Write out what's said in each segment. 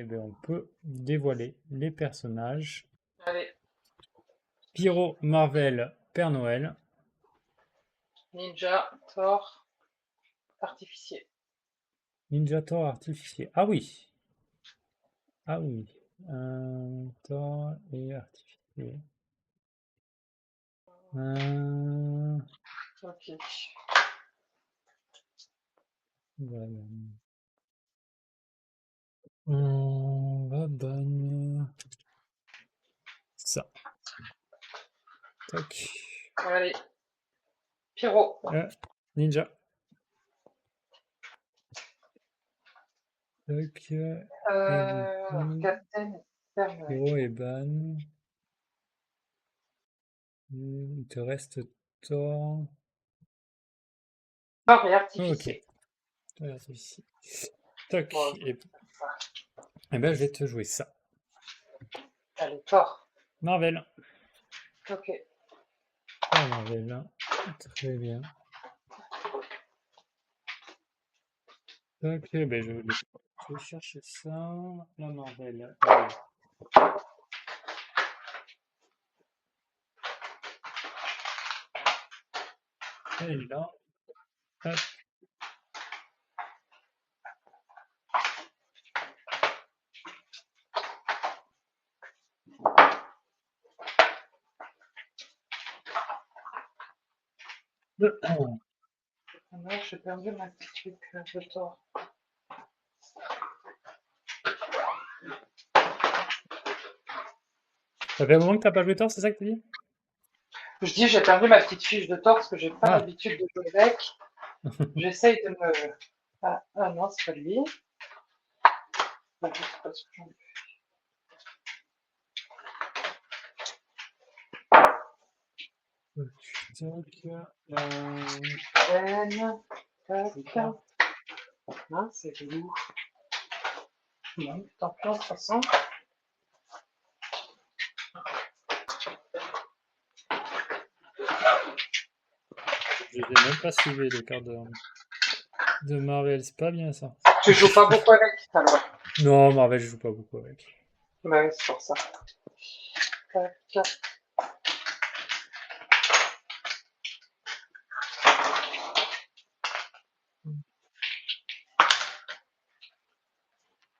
eh bien, on peut dévoiler les personnages. Allez, Pyro, Marvel, Père Noël. ninja, Thor, artificier. Ninja Thor artificier. Ah oui. Ah oui. Thor et artificier. Ok. Voilà. On va ban ça. Tac. Allez, Pyro. Ninja. Tac. Et du coup, Captain, Père Noël. Pyro et ban. Il te reste Thor. Thor et Ok. artificier. Thor et artificier. Tac. Bon, Et ben, je vais te jouer ça. allez, Thor. Marvel. Ok. Thor Marvel. Très bien. Ok, ben je vais chercher ça. La Marvel. Elle est là. Hop. Non, j'ai perdu ma petite truc de Thor. Ça fait un moment que t'as pas joué Thor, c'est ça que tu dis? Je dis, j'ai perdu ma petite fiche de Thor parce que j'ai pas Ah. l'habitude de jouer avec. J'essaye de me. Ah non, c'est pas lui. Je sais pas ce que j'en ai fait. Tac. Ah, c'est lourd. Bon, tant pis, de toute façon. Je sais même pas si j'ai les cartes de Marvel, c'est pas bien ça. Tu joues pas beaucoup avec, alors. Non, Marvel, je joue pas beaucoup avec. Bah oui, c'est pour ça. Tac.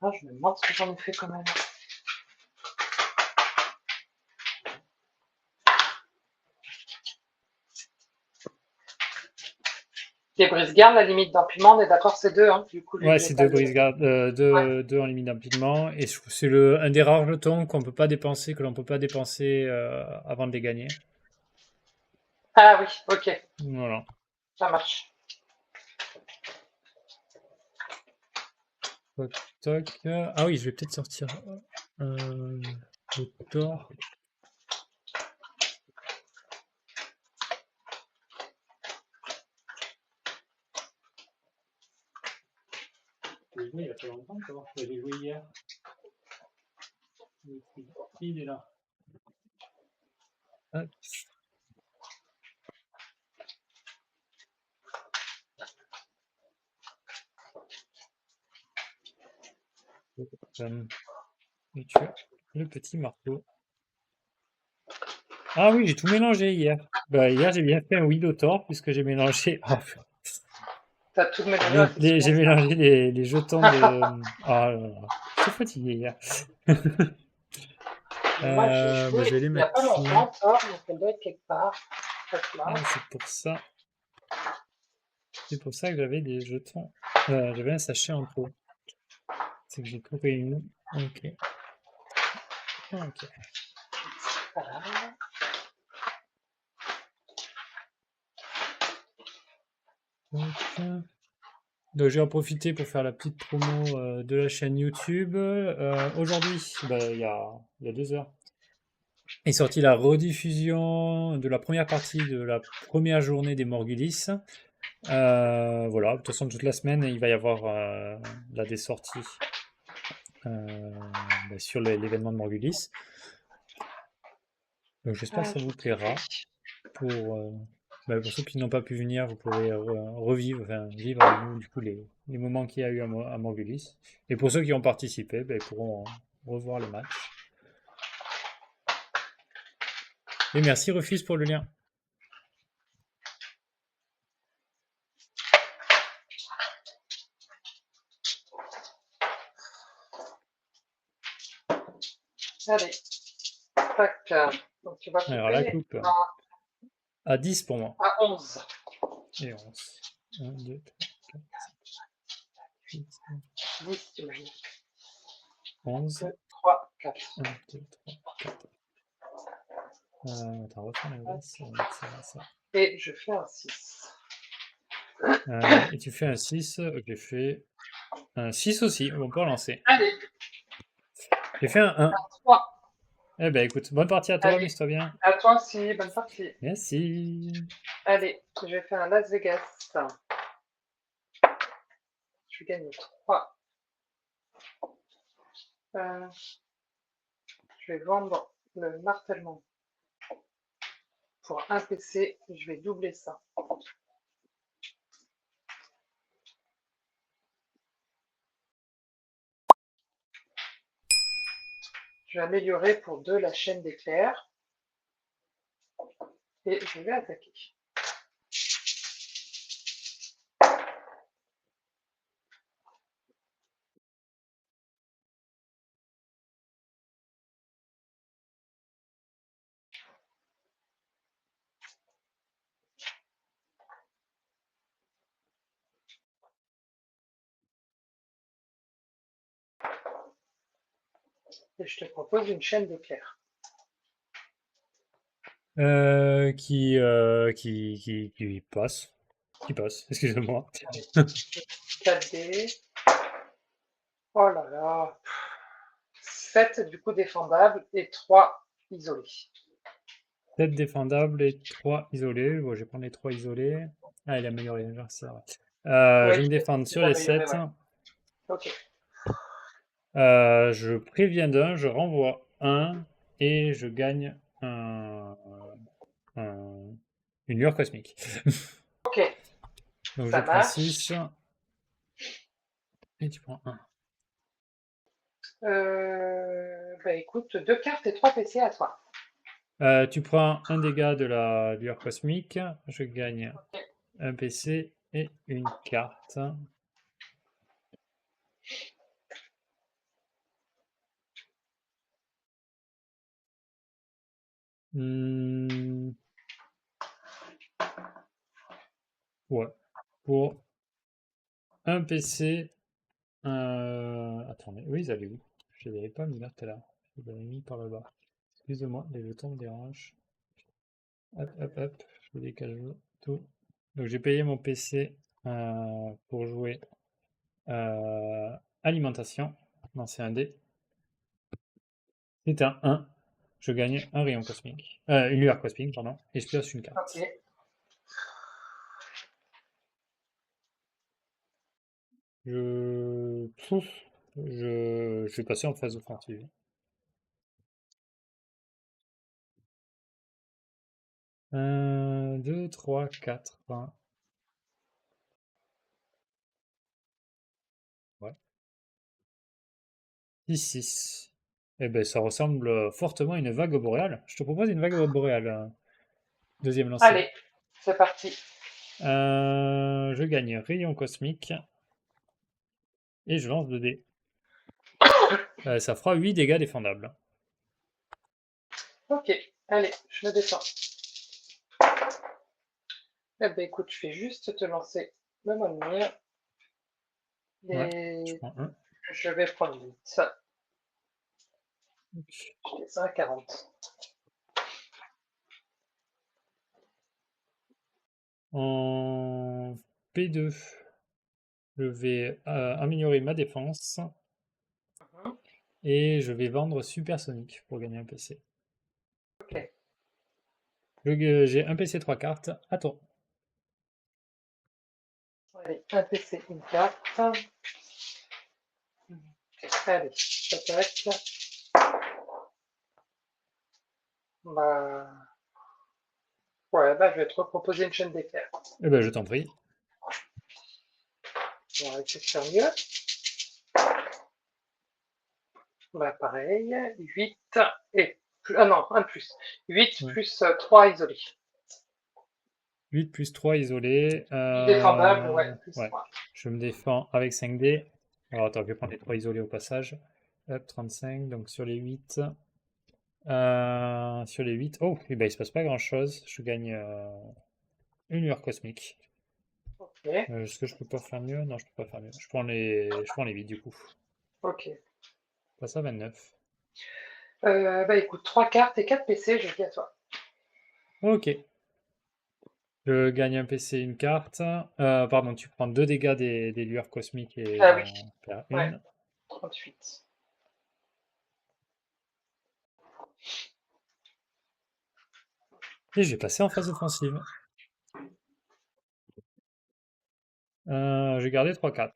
Ah, je me demande ce que j'en ai fait quand même. Les brise-gardes, la limite d'empiment, on est d'accord, c'est 2, hein. Du coup, lui, Ouais, j'ai c'est pas deux le. brise-gardes, deux en limite d'empilement, et c'est un des rares jetons qu'on peut pas dépenser, que l'on peut pas dépenser avant de les gagner. Ah oui, ok, Voilà. ça marche. Toc, toc. Ah oui, je vais peut-être sortir le Thor. J'ai joué il y a pas longtemps, Thor. J'ai joué hier. Il est là. Hop. Et tu as le petit marteau. Ah oui, j'ai tout mélangé hier. Bah, hier, j'ai bien fait un Widow Thor, puisque j'ai mélangé. Oh, T'as tout mélangé, c'est j'ai souvent mélangé les jetons de. Ah là là. J'étais fatigué hier. ça. Moi, j'ai Bah, joué je vais les il y a mettre pas là. longtemps, Thor, donc elle doit être quelque part. Là. Ah, c'est pour ça. C'est pour ça que j'avais des jetons. J'avais un sachet en trop. C'est que j'ai tout réuni. Ok. Ok. Voilà. Donc, j'ai en profité pour faire la petite promo de la chaîne YouTube. Aujourd'hui, bah, il y a 2 heures, est sortie la rediffusion de la première partie de la première journée des Morgulis. Voilà, de toute façon, toute la semaine, il va y avoir là des sorties bah, sur l'événement de Morgulis. Donc j'espère que ça vous plaira. Pour ceux qui n'ont pas pu venir, vous pourrez revivre, enfin, vivre avec nous du coup les moments qu'il y a eu à Morgulis. Et pour ceux qui ont participé, ben, ils pourront revoir les matchs. Et merci Rufus pour le lien. Allez, tac. Donc tu vas Alors la couper coupe à 10 pour moi. à 11. Et 11. 1, 2, 3, 4, 5, 8, 9, 10, tu m'as dit. 11. 2, 3, 4. 1, 2, 3, 4. Attends, refais l'inverse. Ça va, ça. Et je fais un 6. Et tu fais un 6. J'ai fait un 6 aussi. On peut relancer. Allez, J'ai fait un 1. 3. Eh ben écoute, bonne partie à toi, Allez, amuse-toi bien. à toi aussi, bonne partie. Merci. Allez, je vais faire un Las Vegas. Je vais gagner 3. Je vais vendre le martèlement pour un PC. Je vais doubler ça. Je vais améliorer pour 2 la chaîne d'éclairs. Et je vais attaquer. Et je te propose une chaîne d'éclairs. Qui passe. Qui passe, excusez-moi. 4D. Oh là là. 7 du coup défendables et 3 isolés. 7 défendables et 3 isolés. Bon, je vais prendre les 3 isolés. Ah, il a amélioré l'adversaire. Ouais, Je vais me défendre sur l'ai les amélioré, 7. ouais. Ok. Je préviens d'un, je renvoie 1 et je gagne une lueur cosmique. Ok, Donc je ça prends marche. 6 et tu prends 1. Bah écoute, 2 cartes et 3 PC à toi. Tu prends un dégât de la lueur cosmique. Je gagne Ok. un PC et une carte. Hmm, ouais. Pour un PC. Attendez, oui, ils allaient où? Je les avais pas mis là tout à l'heure. Je les avais mis par là-bas. Excusez-moi, les jetons me dérangent. Hop, hop, hop. Je décale tout. Donc j'ai payé mon PC pour jouer alimentation. Non, c'est un dé. C'est un 1. Je gagne un rayon cosmique. Une lueur cosmique, pardon. Et je pioche une Ok. carte. Je... Pouf, je vais passer en phase offensive. 1, 2, 3, 4. Ouais. 6, 6. Eh ben, ça ressemble fortement à une vague boréale. Je te propose une vague boréale. Deuxième lancé. Allez, c'est parti. Je gagne rayon cosmique. Et je lance 2 dés. Ça fera 8 dégâts défendables. Ok, allez, je me descends. Eh ben écoute, je vais juste te lancer le mire. Ouais, je Et prends 1. je vais prendre 8. Je descends à 40. En P2, je vais améliorer ma défense. Et je vais vendre Supersonic pour gagner un PC. Ok. J'ai un PC 3 cartes. À toi. Allez, un PC, une carte. Allez, j'attaque. Bah. Ouais, bah je vais te reproposer une chaîne d'éclairs. Eh ben, je t'en prie. On va essayer de faire mieux. Bah, pareil, 8 et... Ah non, un plus. 8 Ouais. plus 3 isolés. 8 plus 3 isolés. Défendable, ouais, plus Ouais. 3. Je me défends avec 5 dés. Alors attends, je vais prendre les 3 isolés au passage. Hop, 35. Donc sur les 8. Sur les 8. Oh, eh ben, il se passe pas grand-chose. Je gagne une lueur cosmique. Ok, Est-ce que je peux pas faire mieux? Non, je peux pas faire mieux. Je prends les 8 du coup. ok. Passe à 29. Bah écoute, 3 cartes et 4 PC, je dis à toi. Ok. Je gagne un PC, une carte. Pardon, tu prends 2 dégâts des lueurs cosmiques et Ah oui, j'en perds ouais, une. 38. Et j'ai passé en phase offensive. J'ai gardé 3 4.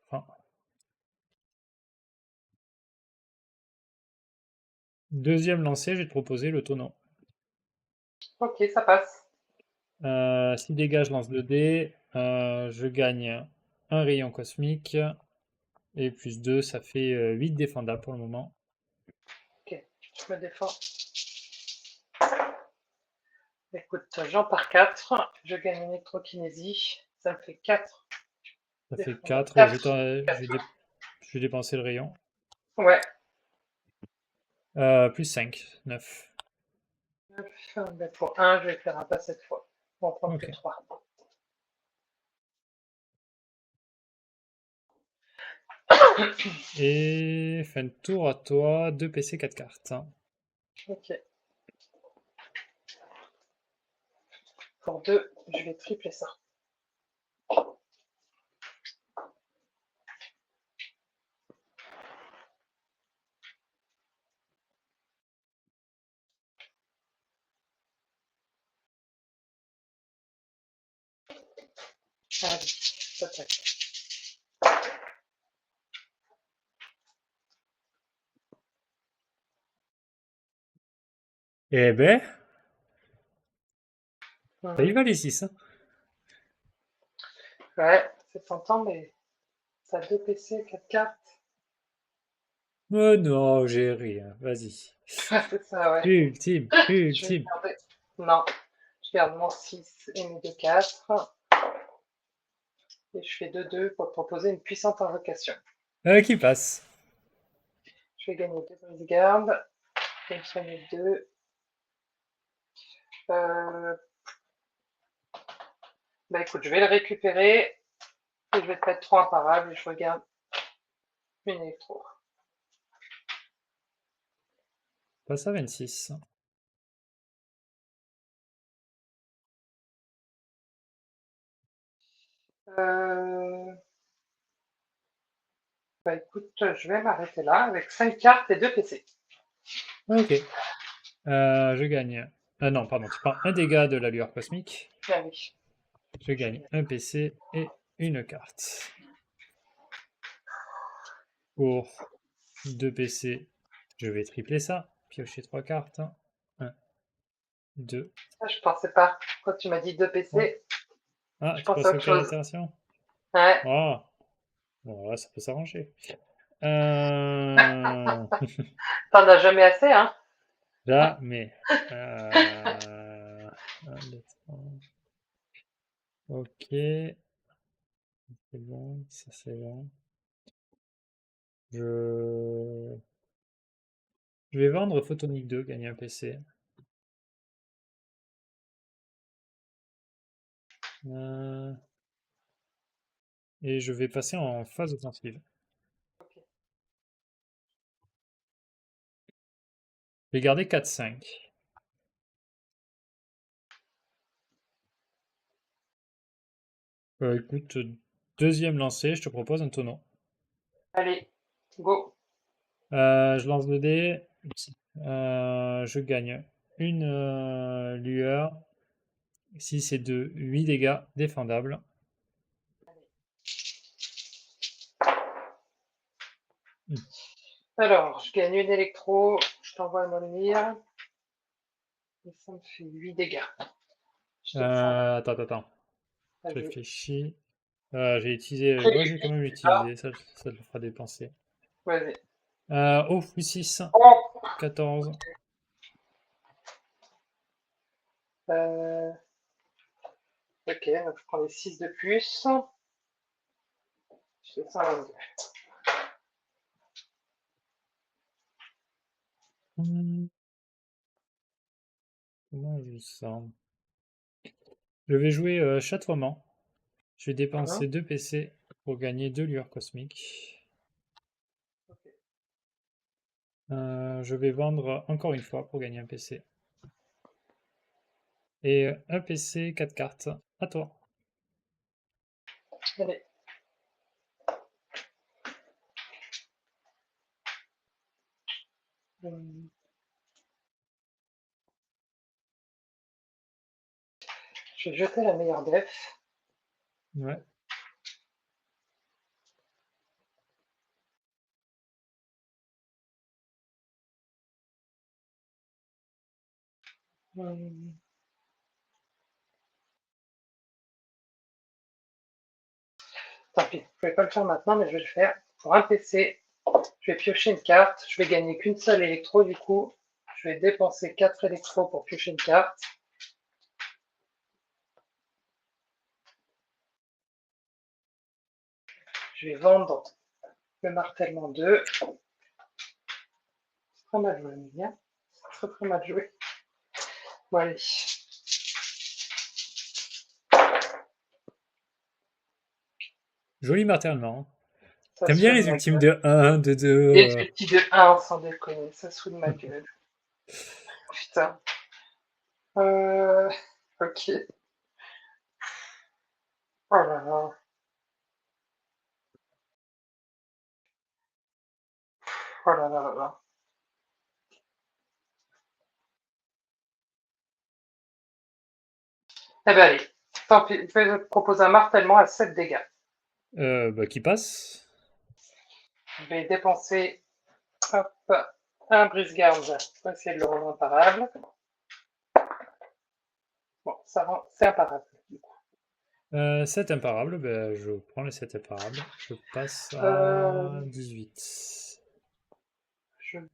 Deuxième lancé, je vais te proposer le tonneau. Ok, ça passe. 6 dégâts, je lance 2 dés. Je gagne un rayon cosmique. Et plus 2, ça fait 8 défendables pour le moment. Ok, je me défends. Écoute, j'en pars 4. Je gagne une électrokinésie. Ça me fait 4 Ça fait défendables. 4. 4. Je vais dépenser le rayon. Ouais. Plus 5, 9. Ben, pour 1, je vais faire un pas cette fois. On va prendre que Ok. 3. Et fin de tour à toi, 2 PC, 4 cartes. Ok. Pour 2, je vais tripler ça. Allez, j'attaque. Eh ben, ça y Mhm. va les 6. Ouais, c'est tentant, mais ça a 2 PC, 4 cartes. Oh non, j'ai rien. Vas-y. C'est ça, ouais. Ultime, Je vais ultime. garder. Non, je garde mon 6 et mes 2 4. Et je fais 2-2 pour proposer une puissante invocation. Qui passe? Je vais gagner 2 brise-garde. Et me soigner 2. Bah écoute, je vais le récupérer. Et je vais te mettre 3 imparables et je regarde une électro. Passe à 26. Euh, Bah écoute, je vais m'arrêter là avec 5 cartes et 2 PC. Ok. Je gagne. Ah non, pardon, tu prends un dégât de la lueur cosmique. Ah oui. Je gagne un PC et une carte. Pour 2 PC, je vais tripler ça. Piocher 3 cartes. 1, 2. Ça, je pensais pas. Quand tu m'as dit 2 Oh. PC, Ah, je tu pensais penses à au autre cas chose. d'altération? Ouais. Ah, bon, là, ça peut s'arranger. Euh... T'en as jamais assez, hein? Jamais. Un, deux, trois. Ok, c'est bon, ça c'est bon. Je... je vais vendre Photonic 2, gagner un PC. Euh, Et je vais passer en phase offensive. Ok. Je vais garder 4-5. Écoute, deuxième lancé, je te propose un tonneau. Allez, go. Je lance 2 dés. Je gagne une lueur. 6 et 2, 8 dégâts défendables. Hmm. Alors, je gagne une électro. Je t'envoie le lumière. Et ça me fait 8 dégâts. Je te le sens. Attends. À Je jouer. réfléchis. J'ai utilisé. Bon, j'ai quand même Ah, utilisé, ça le fera dépenser. vas-y. Oh, plus 6, Oh, 14. ok, donc je prends les 6 de plus. Je fais 122. Comment je sens? Je vais jouer chatoiement. Je vais dépenser 2 PC pour gagner 2 lueurs cosmiques. Ok. Je vais vendre encore une fois pour gagner un PC. Et un PC, 4 cartes. À toi. Allez. Je vais jeter la meilleure def. Ouais. Tant pis, je ne vais pas le faire maintenant, mais je vais le faire pour un PC. Je vais piocher une carte. Je vais gagner qu'une seule électro du coup. Je vais dépenser 4 électros pour piocher une carte. Je vais vendre le martèlement 2. C'est très mal joué, Emilia. C'est très mal joué. Bon, allez. Joli martèlement. Ça T'aimes se bien fout de les ma ultimes gueule. de 1, de 2 Et du petit de 1, sans déconner. Ça se fout de ma gueule. Putain. Ok. Oh là là. Oh là là là là. Eh ben allez. Tant pis. Je vais te proposer un martèlement à 7 dégâts. Bah, qui passe. Je vais dépenser hop, un brise-garde pour essayer de le rendre imparable. Bon, ça rend, c'est imparable. 7 imparables, bah, je prends les 7 imparables. Je passe Euh, à 18. je vais.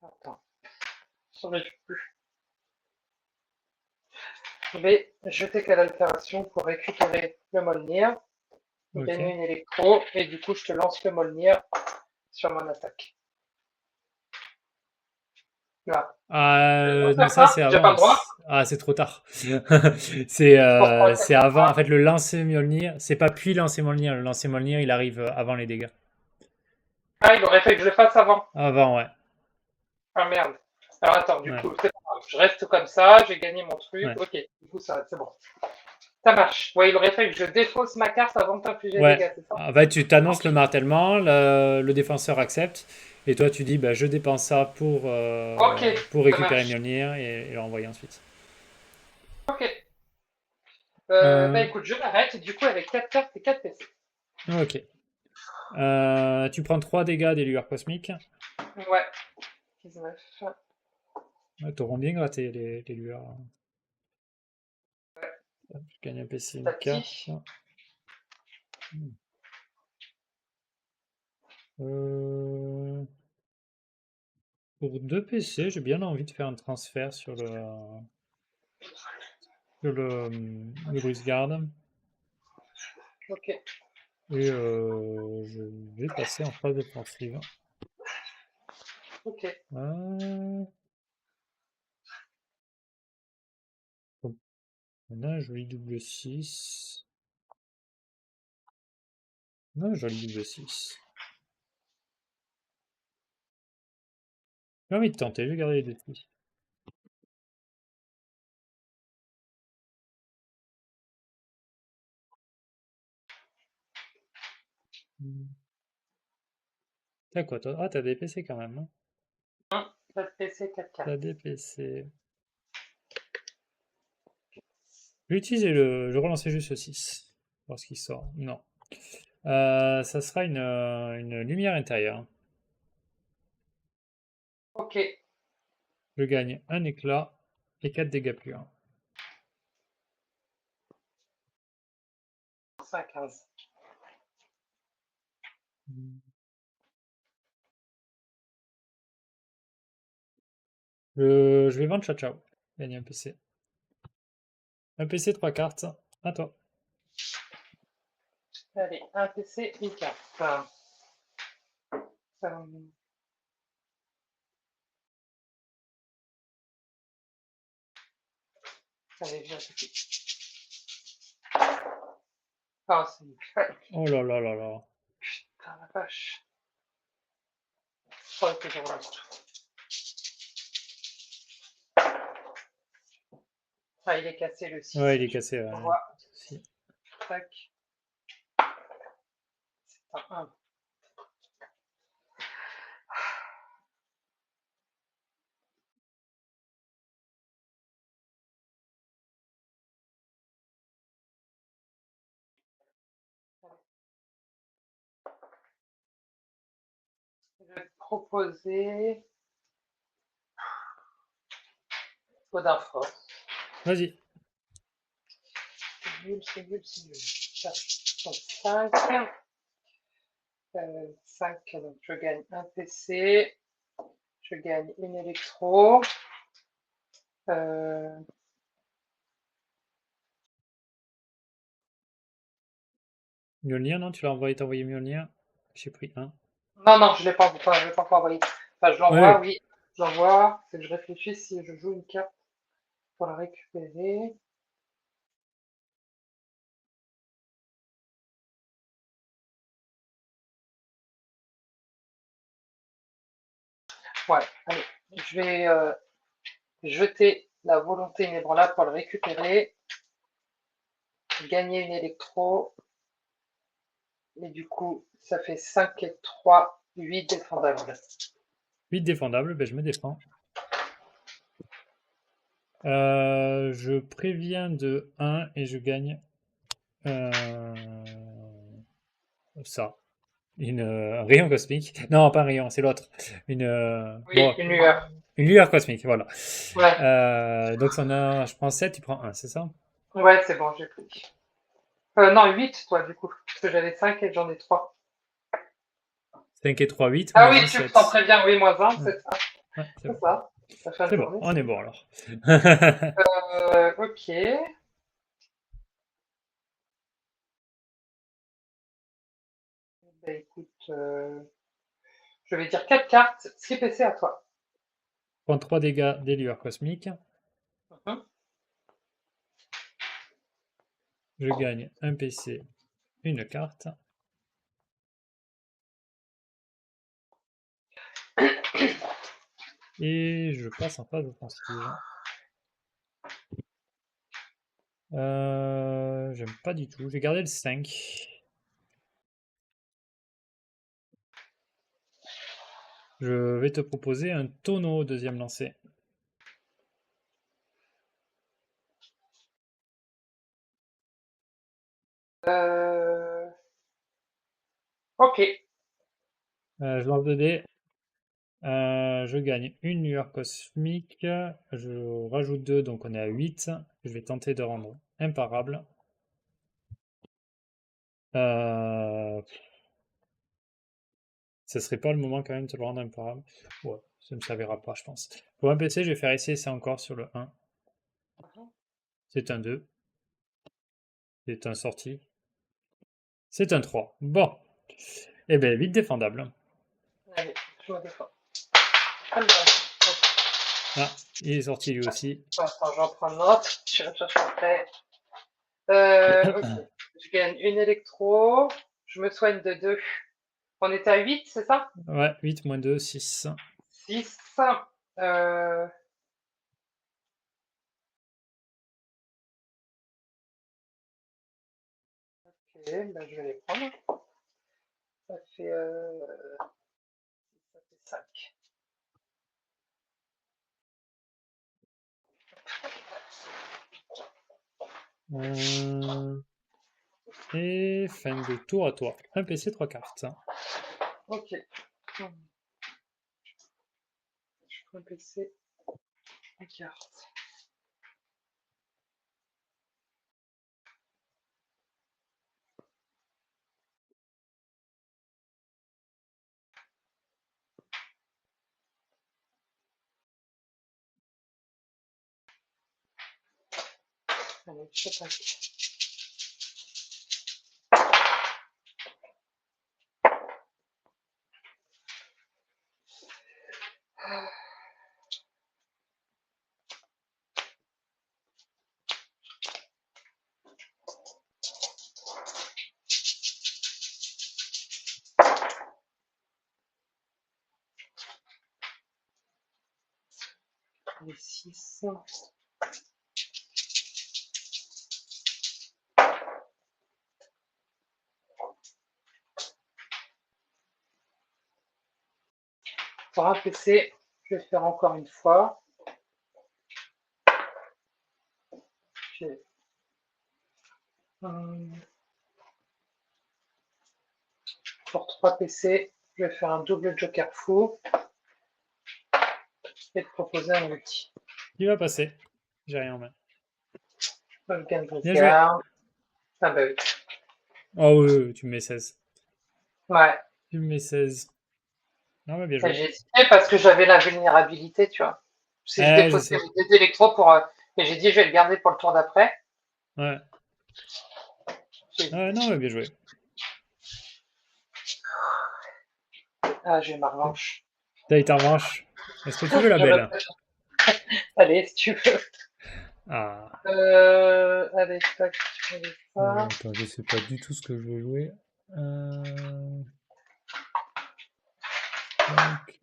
Attends, j'arrive plus. Je vais jeter quelle altération pour récupérer le Molnir, Ok. gagner une électro, et du coup, je te lance le Molnir sur mon attaque. Là. Non, ça c'est J'ai pas avant. le droit. Ah, c'est trop tard. Pourquoi C'est avant. En fait, le lancer Mjolnir, c'est pas puis lancer Mjolnir. Le lancer Mjolnir, il arrive avant les dégâts. Ah, il aurait fait que je le fasse avant. Avant, ouais. Ah merde. Alors attends, du Ouais. coup, c'est pas grave. Je reste comme ça, j'ai gagné mon truc. Ouais. Ok, du coup, ça, c'est bon. Ça marche. Ouais, il aurait fallu que je défausse ma carte avant de t'infliger des Ouais. dégâts, c'est ça? En fait, tu t'annonces le martèlement, le défenseur accepte, et toi tu dis bah, je dépense ça Ok, pour ça récupérer marche. Mjolnir et le renvoyer ensuite. Ok. Bah Euh, écoute, je m'arrête du coup avec 4 cartes et 4 PC. ok. Tu prends 3 dégâts des lueurs cosmiques. Ouais. 19. Ouais, t'auront bien gratté les lueurs. Je gagne un PC, Petit une à carte. petit. Euh, pour 2 PC, j'ai bien envie de faire un transfert sur le brise-garde. Ok. Et je vais passer en phase offensive. Ok. Hop, on a un joli double 6. On a un joli double 6. J'ai envie de tenter, je vais garder les deux petits. T'as quoi toi? Ah, t'as des PC quand même, hein. 4 PC, 4 T'as cartes. des PC. Je vais utiliser je vais relancer juste le 6. Voir ce qui sort. Non. Ça sera une lumière intérieure. Ok, Je gagne un éclat et 4 dégâts purs. 5, 15. Je vais vendre Ciao Ciao. Gagner un PC. Un PC, 3 cartes. À toi. Allez, un PC, une carte. Allez, viens tout de suite. Ah, c'est une claque. Oh là là là là. Putain, la vache. Oh, que je relance tout. Ah, il est cassé le 6. Ouais, il est cassé. On Ouais. voit. Si. Tac. C'est un 1. Je vais te proposer Pot d'info. Vas-y. C'est nul, c'est nul, c'est nul. 5. 5, donc je gagne un PC. Je gagne une électro. Euh, Mjolnir, non? Tu l'as envoyé, t'as envoyé Mjolnir? J'ai pris un. Non, non, je ne l'ai pas, enfin, je l'ai pas encore envoyé. Enfin, je Ouais, l'envoie, ouais. oui. Je l'envoie. C'est que je réfléchisse si je joue une carte pour la récupérer. Ouais, allez. Je vais jeter la volonté inébranlable pour le récupérer. Gagner une électro. Et du coup, ça fait 5 et 3, 8 défendables. 8 défendables, ben je me défends. Je préviens de 1 et je gagne ça. Un rayon cosmique. Non, pas un rayon, c'est l'autre. Oui, Bon, une lueur. une lueur cosmique, voilà. Ouais, Donc, ça en a, je prends 7, tu prends un, c'est ça? ouais, c'est bon, j'ai pris. Non, 8, toi, du coup. Parce que j'avais 5 et j'en ai 3. 5 et 3, 8, Ah moins oui, un, tu me sens 7. très bien. Oui, moins 1, Ouais, c'est ça. ouais, c'est C'est bon. ça. La fin de C'est bon, journée, on c'est est bien. bon alors. Ok. Bah, écoute, je vais dire 4 cartes. Skip et c'est à toi. Prends 3 dégâts des lueurs cosmiques. Mhm. Je gagne un PC, une carte. Et je passe en phase offensive. J'aime pas du tout. J'ai gardé le 5. Je vais te proposer un tonneau au deuxième lancer. Euh, ok. Je lance 2 dés. Je gagne une lueur cosmique. Je rajoute 2, donc on est à 8. Je vais tenter de rendre imparable. Ce serait pas le moment quand même de le rendre imparable. Ouais, ça ne me servira pas, je pense. Pour un PC, je vais faire essayer ça encore sur le 1. C'est un 2. C'est un sorti. C'est un 3. Bon. Eh bien, vite défendable. Allez, je me défends. Alors, Ah, il est sorti lui aussi. attends, j'en prends un autre. Je recherche après. Ok. Je gagne une électro. Je me soigne de 2. On était à 8, c'est ça? Ouais, 8 moins 2, 6. 6. Euh, ok, ben je vais les prendre. Ça fait, 5. Et fin de tour à toi. Un PC, 3 cartes. Ok. Je prends un PC, une carte. Allez, je passe. Les 6. Pour un PC, je vais faire encore une fois. Pour 3 PC, je vais faire un double joker fou et te proposer un multi. Il va passer. J'ai rien en main. Wolfgang Bien joué. Brisgard. Ah bah oui. Oh oui, tu me mets 16. Ouais. Tu me mets 16. Non, mais bien Et joué. j'ai hésité parce que j'avais la vulnérabilité, tu vois. Si je Je défaussais sais. les 2 électros pour. Et j'ai dit, je vais le garder pour le tour d'après. Ouais. J'ai Ouais, hésité. non, mais bien joué. Ah, j'ai ma revanche. T'as été en revanche. Est-ce que tu veux la belle? Allez, si tu veux. Ah. Allez, tac, tu fais ça. Attends, je sais pas du tout ce que je veux jouer. Tac.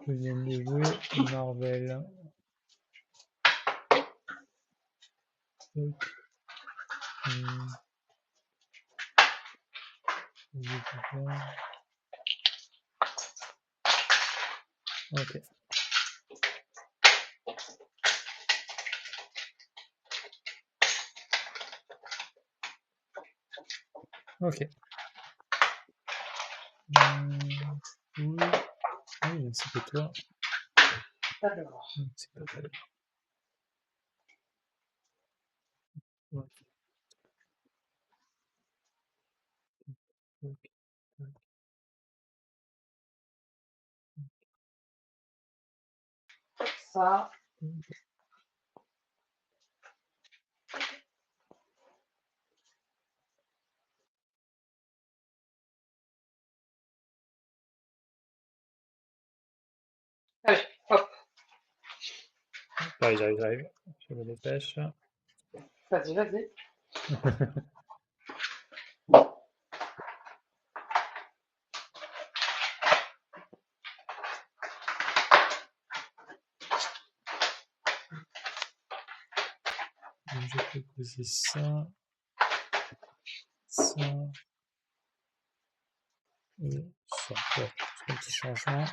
Je viens de jouer Marvel. Tac. Ok. Ok. Oui. Oui, c'est que toi. Alors. C'est pas toi. Ouais. Ok. Ça. Allez, hop. J'arrive. Je me dépêche. Vas-y, vas-y. Je peux poser ça, ça et ça. Bon, c'est un petit changement.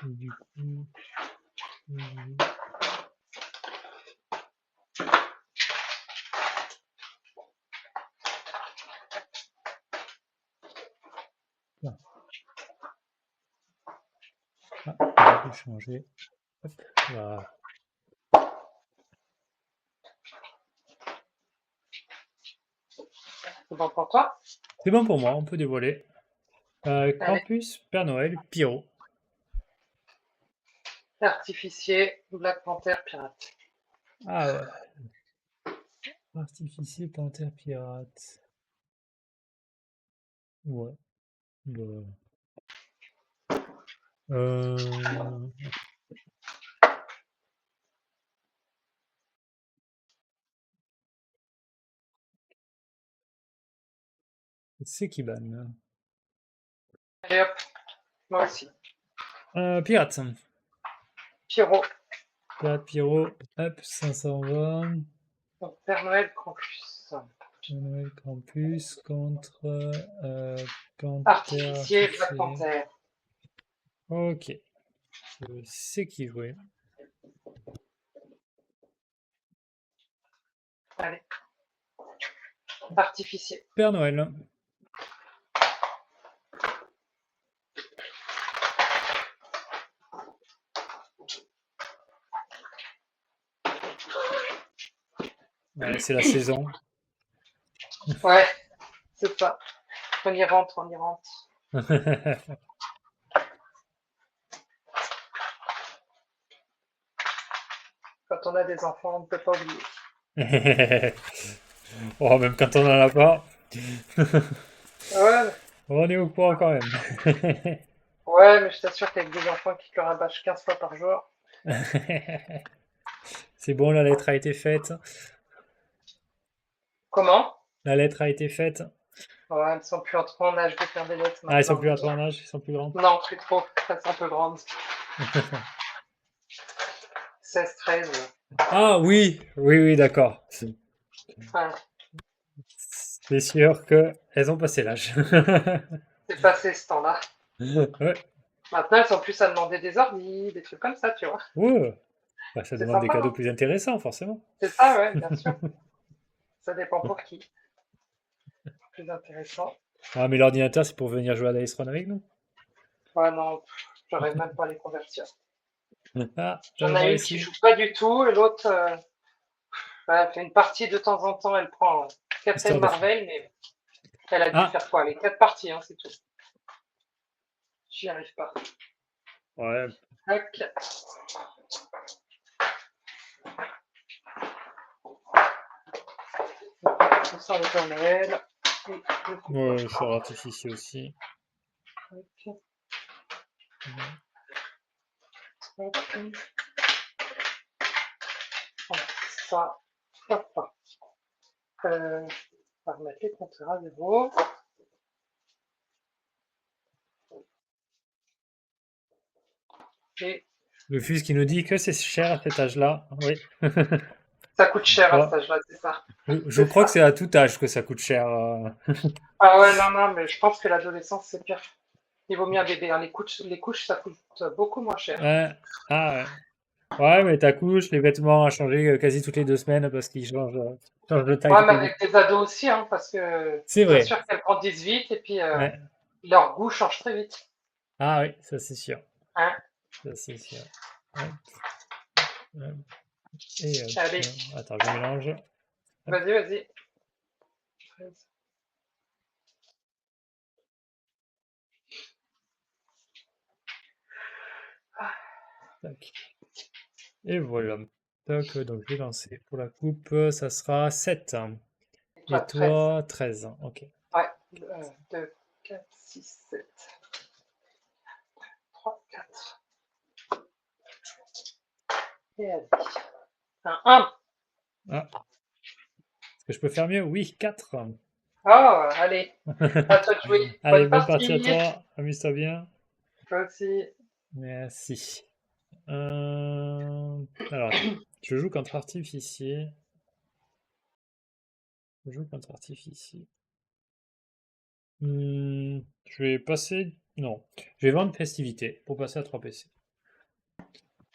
Et du coup, là. Ah, je vais changer. Hop, voilà. C'est bon pour toi? C'est bon pour moi, on peut dévoiler. Allez. Campus, Père Noël, Pyro. Artificier, Black Panther, pirate. Ah ouais. Artificier, Panthère, Pirate. Ouais. Bah. C'est qui banne? Allez hop. Moi aussi. Pirate. Pierrot. Pirate, Pyro. Hop, 520. Donc, Père Noël, Campus. Noël Campus contre Panthère Artificier, Black Artificier. Panther. Ok. Je sais qui jouer. Allez. Artificier. Père Noël. Ouais, c'est la saison. Ouais, c'est ça. On y rentre, on y rentre. Quand on a des enfants, on ne peut pas oublier. Oh, même quand on en a pas, Ouais, on est au courant quand même. ouais, mais je t'assure qu'avec des enfants qui pleurent à bâche 15 fois par jour. C'est bon, la lettre a été faite. Comment? La lettre a été faite. Ouais, elles sont plus trop en âge de faire des lettres Ah, ils sont maintenant. plus à ton âge, ils sont plus grands. Non, plus trop. Elles sont un peu grandes. 16, 13. Ah oui, oui, oui, d'accord. Ouais, C'est sûr que elles ont passé l'âge. c'est passé ce temps-là. Ouais. Maintenant, elles sont plus à demander des ordi, des trucs comme ça, tu vois. Ouais. Bah, ça C'est demande des sympa, cadeaux hein. plus intéressants, forcément. C'est ça, ouais, bien sûr. Ça dépend pour qui. Plus intéressant. Ah, mais l'ordinateur, c'est pour venir jouer à Dice Run avec nous. Ouais, non, j'arrive même pas à les convertir. Ah, J'en j'avais pas ai une qui réussi. joue pas du tout, et l'autre, elle fait une partie de temps en temps, elle prend Captain Histoire de... Marvel, mais elle a dû Ah, faire quoi? Les 4 parties, hein, c'est tout. J'y arrive pas. ouais, Tac. On sort le Père Noël. Et je fais quoi? ouais, sur artificier aussi. Tac, Mhm. hop. Voilà, ça. Hop. On va remettre les compteurs à zéro. Et Le fils qui nous dit que c'est cher à cet âge-là. Oui. ça coûte cher à Ouais. cet âge-là, c'est ça. Je C'est crois que ça. c'est à tout âge que ça coûte cher. Ah ouais, non, non, mais je pense que l'adolescence, c'est pire. Il vaut mieux un bébé, hein. Les couches, ça coûte beaucoup moins cher. Ouais. Ah ouais. Ouais, mais ta couche, les vêtements à changer quasi toutes les 2 semaines parce qu'ils changent de taille Ouais, toutes mais les deux. avec les ados aussi, hein, parce que C'est je vrai. t'assure qu'elles grandissent vite et puis Ouais. leur goût change très vite. Ah oui, ça c'est sûr. Hein. Ça c'est sûr. Hop, hop, et hop. Allez, Attends, je mélange. Hop, vas-y, vas-y. tac. Et voilà. Tac, donc je vais lancer. Pour la coupe, ça sera 7. Et toi, Et 13. toi, 13. Ok. Ouais, 2, 4, 6, 7, 3, 4. Et allez. Un 1. Ah, est-ce que je peux faire mieux? Oui, 4. Oh, allez. À toi de jouer. Allez, Bonne bonne partie à partie. toi. Amuse-toi bien. Toi aussi. Merci. Alors, attends. Je joue contre artificier. Je joue contre artificier. Je vais passer. Non. Je vais vendre festivité pour passer à 3 PC.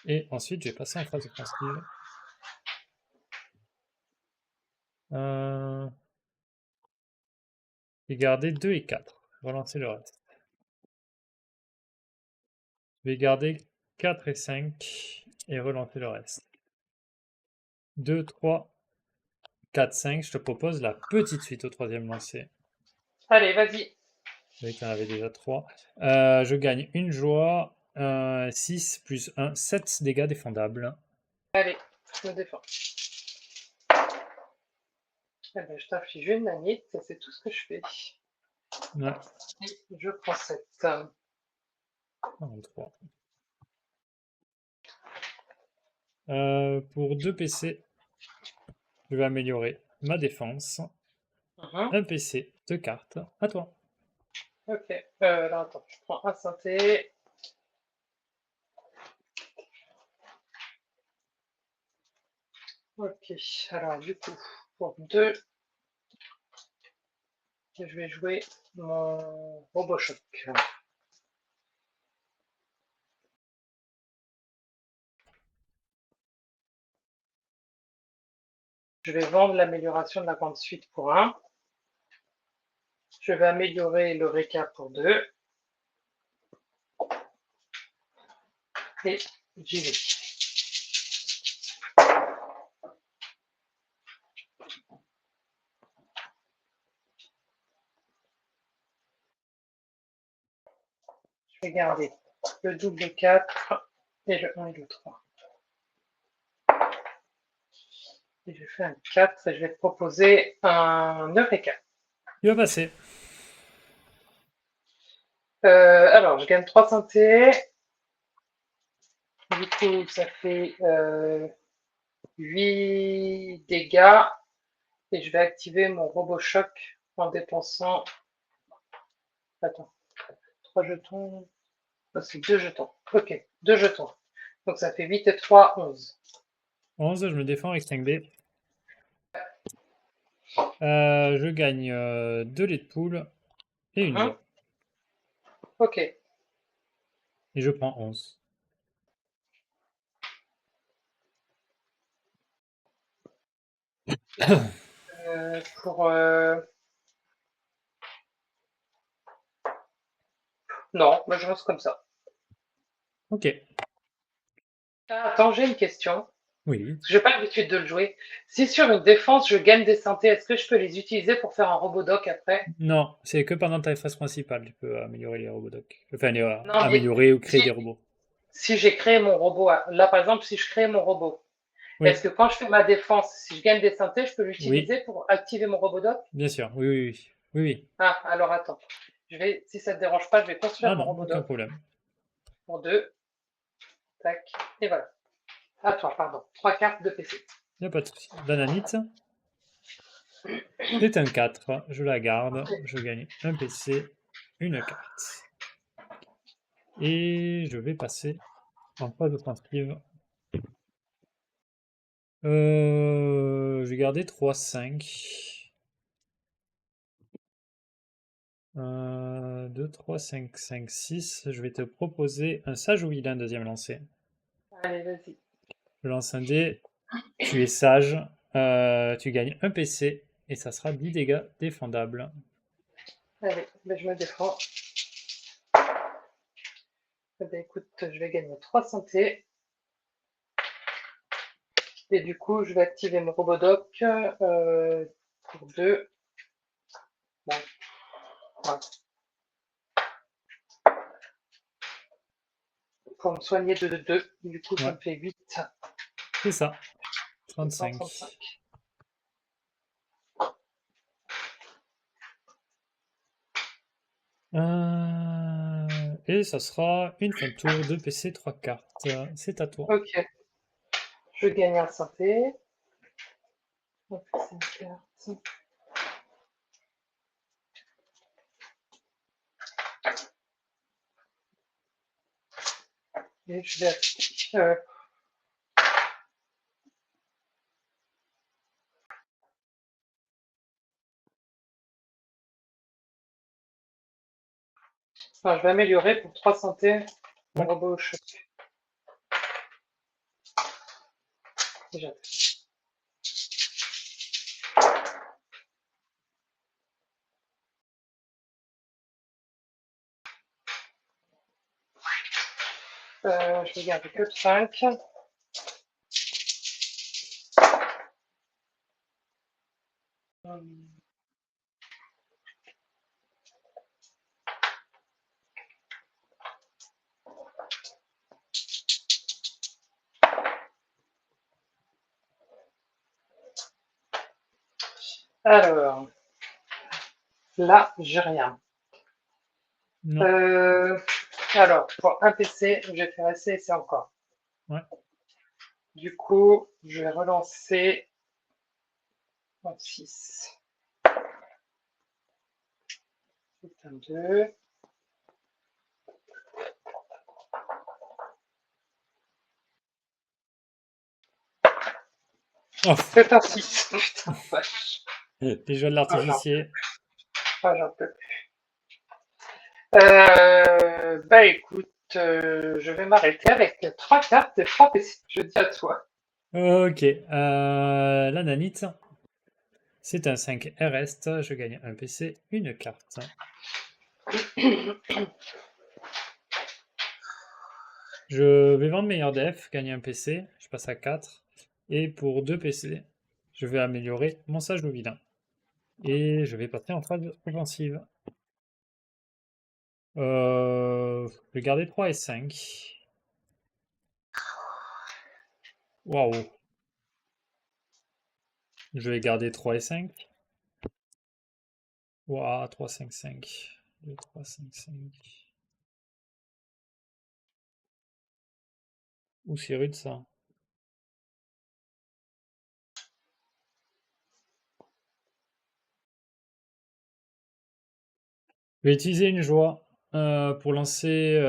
Et ensuite, je vais passer en phase offensive. Euh, et garder 2 et 4. Relancer le reste. Je vais garder 4 et 5 et relancer le reste. 2, 3, 4, 5. Je te propose la petite suite au troisième lancer. Allez, vas-y. Oui, tu en avais déjà 3. Je gagne une joie. 6 plus 1, 7 dégâts défendables. Allez, je me défends. Eh ben, je t'inflige une nanite, et c'est tout ce que je fais. Ouais, Et je prends 7. 43. Pour 2 PC, je vais améliorer ma défense. Un PC, 2 cartes. À toi. Ok. Alors attends, je prends un synthé. Ok. Alors du coup, pour 2, je vais jouer mon robot choc. Je vais vendre l'amélioration de la grande suite pour 1. Je vais améliorer le récap pour 2. Et j'y vais. Je vais garder le double 4 et le 1 et le 3. Et je fais un 4 et je vais te proposer un 9 et 4. Il va passer. Alors, je gagne 3 synthés. Du coup, ça fait 8 dégâts. Et je vais activer mon robot choc en dépensant. Attends, 3 jetons. C'est 2 jetons. Ok, 2 jetons. Donc ça fait 8 et 3, 11. 11, je me défends avec 5B. Je gagne 2 laits de poule et une voix. Ok. Et je prends 11. Pour. Non, moi je reste comme ça. Ok. Ah, attends, j'ai une question. Oui. Parce que j'ai pas l'habitude de le jouer. Si sur une défense je gagne des synthés, est-ce que je peux les utiliser pour faire un robodoc après? Non, c'est que pendant ta phase principale, tu peux améliorer les robots-doc. Enfin, Non, mais améliorer ou créer si, des robots. si j'ai créé mon robot, là par exemple, si je crée mon robot, Oui, est-ce que quand je fais ma défense, si je gagne des synthés, je peux oui, l'utiliser pour activer mon robodoc? bien sûr. Oui, oui, oui. Oui, oui. Ah, alors attends. Si ça te dérange pas, je vais construire Ah mon non, aucun robodoc problème. pour 2. Tac. Et voilà. À toi, pardon. 3 cartes de PC. Il n'y a pas de souci. Dananite, c'est un 4. Je la garde. Je gagne un PC, une carte. Et je vais passer en phase offensive. Je vais garder 3-5. 2, 3, 5, 5, 6. Je vais te proposer un sage ou vilain deuxième lancé. Allez, vas-y. Je lance un dé. Tu es sage. Tu gagnes un PC. Et ça sera 10 dégâts défendables. Allez, ben, je me défends. Eh ben, écoute, je vais gagner 3 santé. Et du coup, je vais activer mon robodoc pour 2. Bon, voilà. Pour me soigner de 2. Du coup, ça Ouais, me fait 8. c'est ça. 35. 135. Et ça sera une fin de tour, 2 PC, 3 cartes. C'est à toi. Ok. Je gagne un santé. Donc, c'est une carte. Et je vais. Enfin, je vais améliorer pour 3 santé mon Ouais. robot au choc. Déjà. Je vais garder que 5. Alors, là, j'ai rien. Non. Alors, pour un PC, je vais faire essayer, c'est encore. Ouais. Du coup, je vais relancer en 6. C'est un 2. Oh, C'est un 6. Putain, vache. les jeux de Ah, l'artificier. j'en peux plus. Bah écoute, je vais m'arrêter avec 3 cartes et 3 PC. Je dis à toi. Ok, la nanite, c'est un 5 RS, je gagne un PC, une carte. Je vais vendre meilleur def, gagner un PC, je passe à 4. Et pour 2 PC, je vais améliorer mon sage au vilain. Et je vais passer en phase offensive. Je vais garder 3 et 5. Waouh. Je vais garder 3 et 5. Waouh, 3, 5, 5. 2, 3, 5, 5. Ouh, c'est rude ça. Je vais utiliser une joie pour lancer.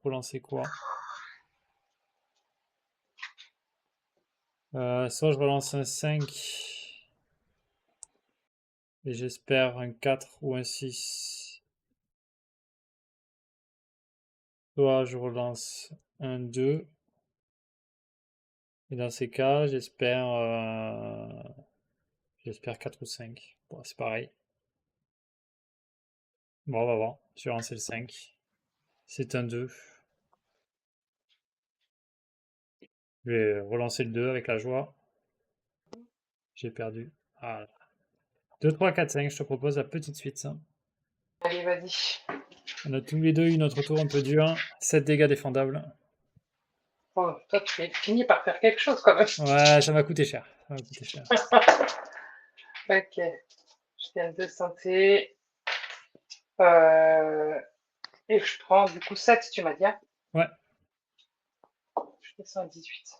Pour lancer quoi? Soit je relance un 5 et j'espère un 4 ou un 6. Soit je relance un 2. Et dans ces cas, j'espère 4 ou 5. Bon, c'est pareil. Bon, on va voir. Je vais lancer le 5. C'est un 2. Je vais relancer le 2 avec la joie. J'ai perdu. Ah. 2, 3, 4, 5. Je te propose la petite suite, ça. Allez, vas-y. On a tous les deux eu notre tour un peu dur. 7 dégâts défendables. Oh, toi, tu finis par faire quelque chose quand même. Ouais, ça m'a coûté cher. Ça m'a coûté cher. Ok. Je gagne 2 santé. Euh, et je prends du coup 7, tu m'as dit. Hein. Ouais. Je descends à 18.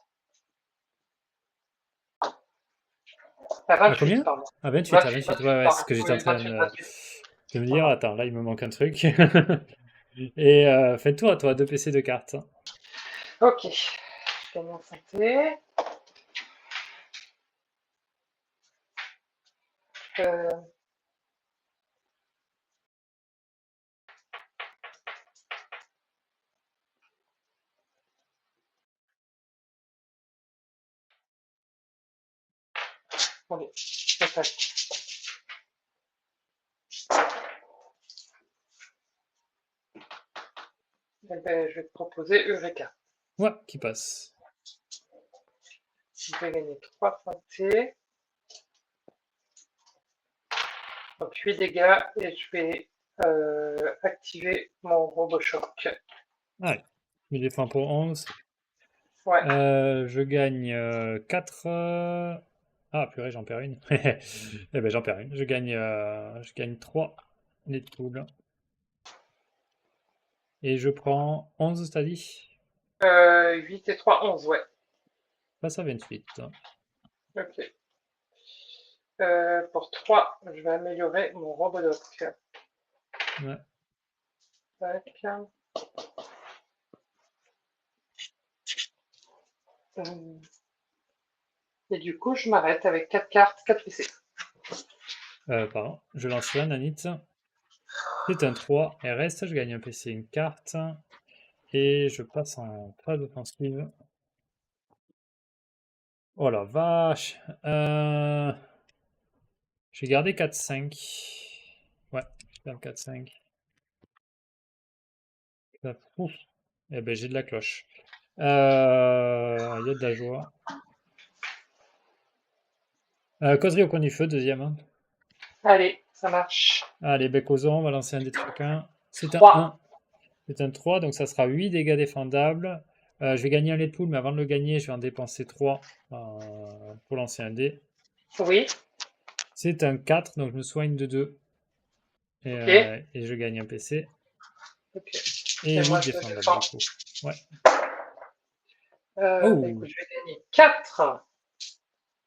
À À 28, combien? pardon. À 28, à 28, 28. Ouais, 28, ouais, c'est ce pardon. que j'étais en Oui, train 28, 28. de me dire. Pardon. Attends, là, il me manque un truc. Et fais le tour à toi, 2 PC de cartes. Ok. Je gagne en santé. Euh, allez, attaque. Eh ben, je vais te proposer Eureka. Ouais, qui passe. Je vais gagner 3 santé. Donc 8 dégâts et je vais activer mon robot choc. Ouais. Il défend pour 11. Ouais. Je gagne 4. Ah, purée, j'en perds une. Eh ben, j'en perds une. Je gagne 3 les poules. Et je prends 11, t'as dit? 8 et 3, 11, ouais. Passe à 28. Ok. Pour 3, je vais améliorer mon Robodoc. Ouais. Tac. Et du coup, je m'arrête avec 4 cartes, 4 PC. Pardon. Je lance la nanite. C'est un 3. Elle reste. Je gagne un PC, une carte. Et je passe en phase offensive. Oh la vache. Je vais garder 4-5. Ouais, je garde 4-5. Ouf. Eh ben, j'ai de la cloche. Il y a de la joie. Causerie au coin du feu, deuxième. Hein. Allez, ça marche. Allez, bec aux os, on va lancer un dé de chacun. C'est un 3. 1. C'est un 3, donc ça sera 8 dégâts défendables. Je vais gagner un lait de poule, mais avant de le gagner, je vais en dépenser 3 pour lancer un dé. Oui. C'est un 4, donc je me soigne de 2. Ok. Et je gagne un PC. Ok. Et Et 8 moi, je défendables, défends. du coup. Ouais. Bah, Oh! écoute, je vais gagner 4.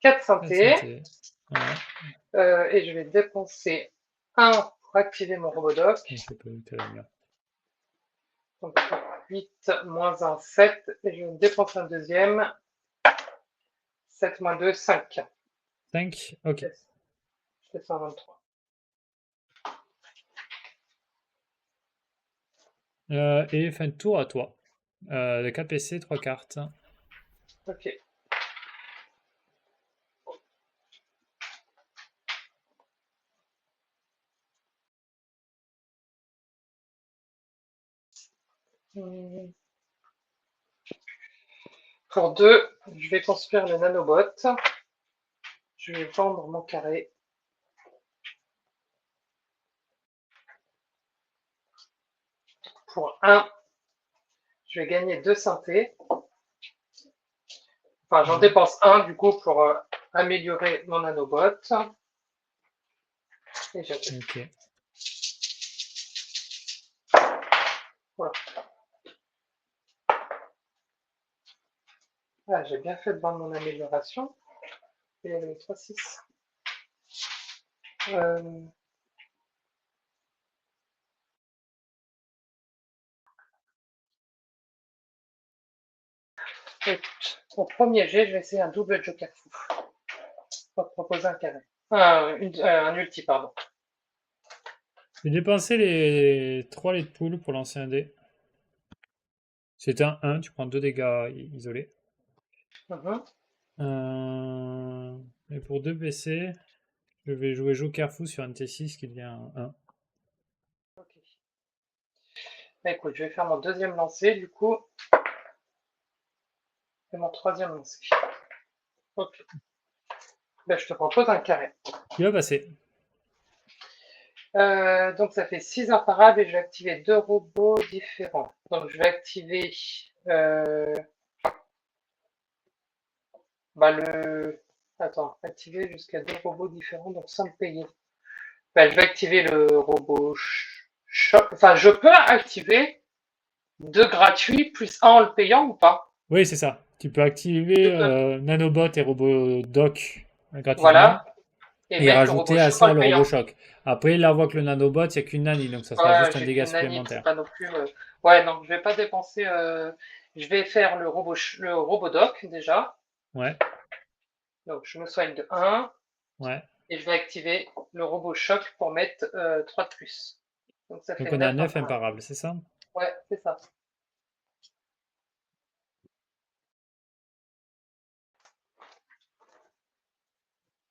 4 4 santé. santé. Ouais. Et je vais dépenser 1 pour activer mon Robodoc. Je sais pas où t'es la merde. Donc 8 moins 1, 7. Et je dépense un deuxième. 7 moins 2, 5. 5? Ok. Je fais 123. Et fin de tour à toi. 4 PC, 3 cartes. Ok. Pour 2, je vais construire le nanobot. Je vais vendre mon carré. Pour 1, je vais gagner 2 synthés. Enfin, j'en dépense 1 du coup pour améliorer mon nanobot. Et j'achète. Ok. Voilà. Ah, j'ai bien fait de vendre mon amélioration. Il y avait les 3, 6. Écoute, au premier jet, je vais essayer un double joker fou. Pour proposer un carré. Un ulti, pardon. J'ai dépensé les 3 lait de poule pour lancer un dé. C'est un 1, tu prends 2 dégâts isolés. Et pour 2 PC, je vais jouer Joker Fou sur un T6 qui devient un 1. Ok. Bah, écoute, je vais faire mon deuxième lancer du coup. Et mon troisième lancer. Ok. Bah, je te propose un carré. Il va passer. Donc ça fait 6 imparables et je vais activer 2 robots différents. Donc je vais activer le. Attends, activer jusqu'à 2 robots différents, donc sans me payer. Bah, je vais activer le robot choc. Enfin, je peux activer 2 gratuits plus 1 en le payant ou pas? Oui, c'est ça. Tu peux activer Je peux. Nanobot et Robot Doc gratuitement Voilà. Et et mettre le robot rajouter à choc en ça le le payant. Robot Choc. Après, là, on voit que le Nanobot, il n'y a qu'une nani, donc ça sera Ouais, juste un j'ai dégât qu'une nanite, c'est supplémentaire. pas non plus. Ouais, non, je vais pas dépenser. Je vais faire le robot doc déjà. Ouais, Donc je me soigne de 1 ouais. et je vais activer le robot choc pour mettre 3 de plus. Donc ça Donc fait on a 9 9 imparables. imparables, c'est ça? Ouais, c'est ça.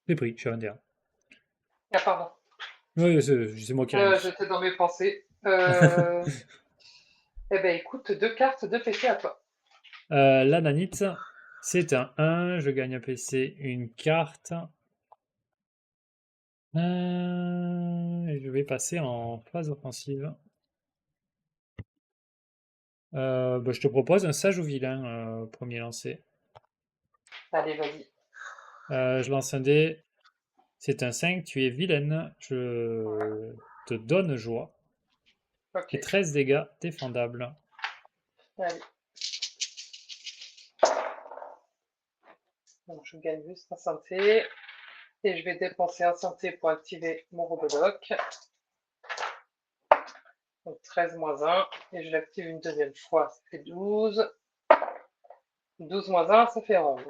J'ai pris, je suis à 21. Ah, pardon. Oui, c'est moi qui lis. J'étais dans mes pensées. Eh ben écoute, 2 cartes, 2 PC à toi. La nanite, c'est un 1. Je gagne un PC, une carte. Et je vais passer en phase offensive. Bah, je te propose un sage ou vilain, premier lancé. Allez, vas-y. Je lance un dé. C'est un 5. Tu es vilaine. Je te donne joie. Ok. Et 13 dégâts défendables. Allez. Donc je gagne juste un santé. Et je vais dépenser un santé pour activer mon robot doc. Donc 13 moins 1. Et je l'active une deuxième fois. Ça fait 12. 12 moins 1, ça fait 11.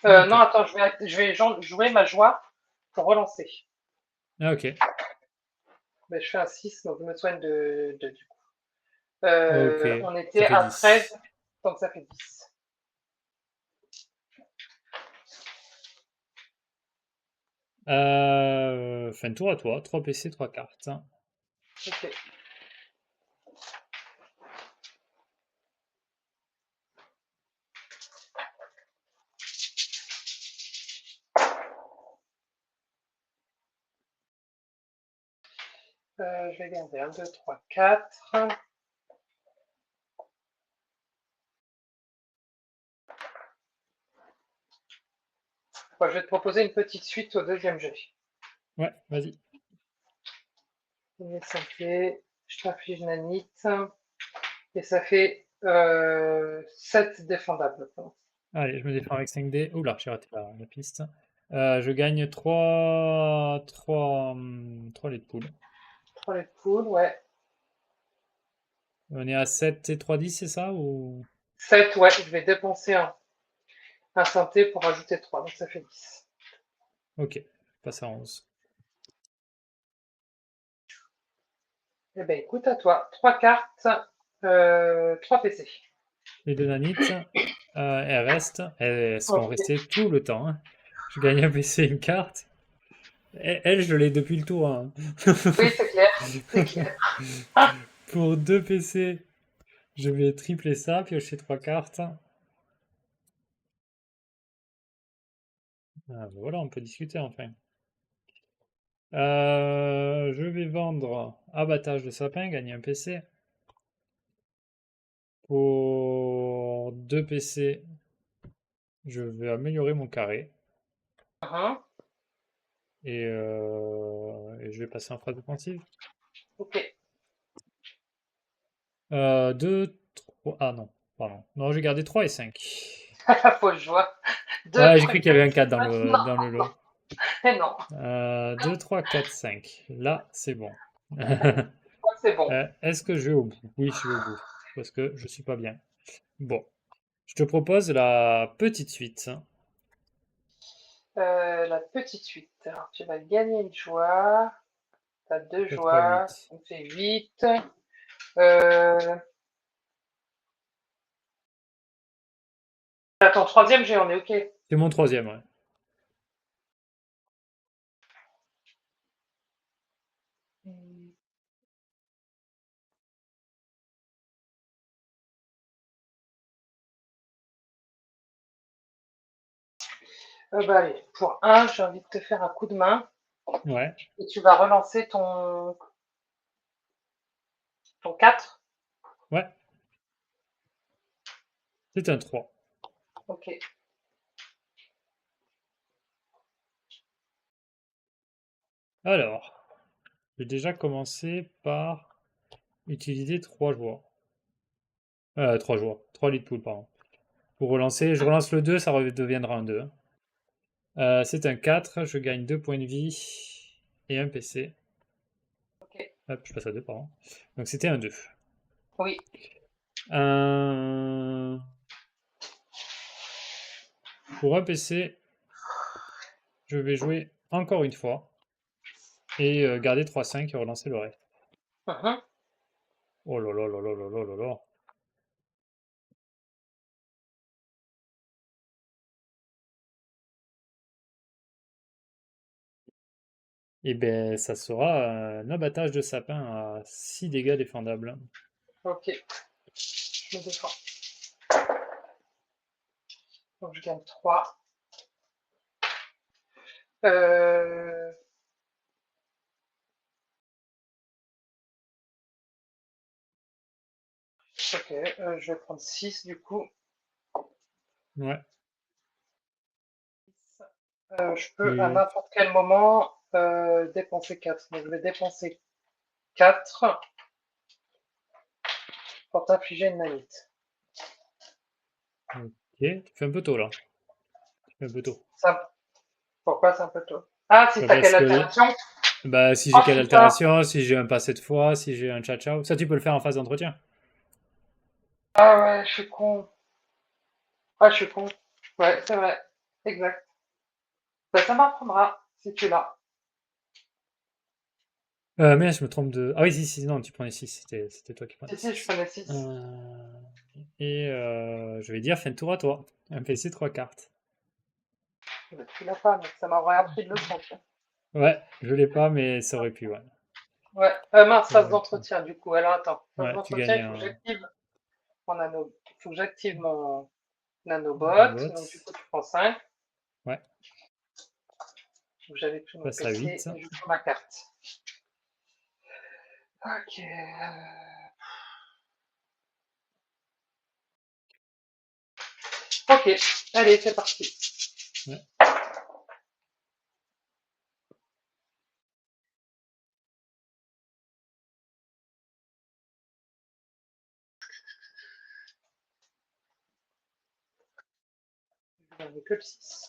Ok. Non, attends, je vais jouer ma joie pour relancer. Ah, ok. Mais je fais un 6, donc je me soigne de du coup. Ok. On Ça était fait à 13, 10. donc ça fait 10. Fin de tour à toi. 3 PC, 3 cartes. Ok. Je vais garder 1, 2, 3, 4. Bon, je vais te proposer une petite suite au deuxième jeu. Ouais, vas-y. Une santé, je t'inflige nanite. Et ça fait 7 défendables. Allez, je me défends avec 5 dés. Oula, j'ai raté la piste. Je gagne 3 lait de poule. 3 les poules, ouais. On est à 7 et 3 10, c'est ça ou... 7, ouais. Je vais dépenser un santé pour rajouter 3, donc ça fait 10. Ok, je passe à 11. Eh ben écoute, à toi. 3 cartes, 3 PC. Les deux nanites. Elles restent. Elles seront Ok. restées tout le temps, hein. Je gagne un PC, une carte. Elle, je l'ai depuis le tour, hein. Oui, c'est clair. C'est clair. Pour 2 PC, je vais tripler ça, piocher 3 cartes. Ah, voilà, on peut discuter enfin. Je vais vendre abattage de sapin, gagner un PC. Pour 2 PC, je vais améliorer mon carré. Mhm. Et je vais passer en phase défensive. Ok. 2, 3. Ah non, pardon. Non, j'ai gardé 3 et 5. Faut que je vois. 2, Ouais, j'ai 3, cru qu'il y avait 4, un 4 dans 5. Non, dans le lot. et non. 2, 3, 4, 5. Là, c'est bon. C'est bon. Est-ce que je vais au bout? Oui, je vais au bout. Parce que je suis pas bien. Bon. Je te propose la petite suite. La petite suite. Alors, tu vas gagner une joie. Tu as 2 4 3, joies. 8. Ça me fait 8. Euh... Ton troisième jet, on est OK. C'est mon troisième, ouais. Bah, allez, pour un, j'ai envie de te faire un coup de main. Ouais, Et tu vas relancer ton 4. ouais. C'est un 3. OK. Alors, je vais déjà commencer par utiliser 3 joueurs. 3 joueurs. 3 lits de poule, pardon. Pour relancer, je relance le 2, ça deviendra un 2. C'est un 4, je gagne 2 points de vie et un PC. OK. Hop, je passe à 2, pardon. Donc c'était un 2. Oui. Euh, Pour un PC, je vais jouer encore une fois et garder 3-5 et relancer le reste. Mhm. Oh là là là là là là là là. Et ben ça sera un abattage de sapin à 6 dégâts défendables. OK. Je me défends. Donc, je gagne 3. Euh... OK. Je vais prendre 6 du coup. Ouais. Je peux à Et n'importe quel moment dépenser 4. Donc, je vais dépenser 4 pour t'infliger une nanite. ok, tu fais un peu tôt là. Tu fais un peu tôt. Ça, pourquoi c'est un peu tôt? Ah, si Bah, t'as parce quelle que altération? bah, si Oh j'ai quelle putain! altération, si j'ai un pas cette fois, si j'ai un ciao, ça tu peux le faire en phase d'entretien. Ah ouais, je suis con. Ah, je suis con. Ouais, c'est vrai. Exact. Bah, ça m'apprendra si tu l'as. Mais je me trompe de. Ah oui, si, non, tu prenais 6, c'était toi qui prenais Si, je 6. connais 6. Je vais dire fin de tour à toi. Un PC, 3 cartes. Tu l'as pas, donc ça m'aurait appris de leçon. Tiens. Ouais, je l'ai pas, mais ça aurait pu, ouais. Ouais. Mince, Ça phase aurait pu. d'entretien, du coup. Alors, attends. Phase Ouais, tu d'entretien, gagnes il faut que un j'active mon nano. Il faut que j'active mon nanobot. Donc, du bot. coup, tu prends 5. Ouais, Donc, j'avais pris je mon passe à PC 8. et je prends ma carte. Ok. Ok. Allez, c'est parti. Ouais. Je n'avais que le 6.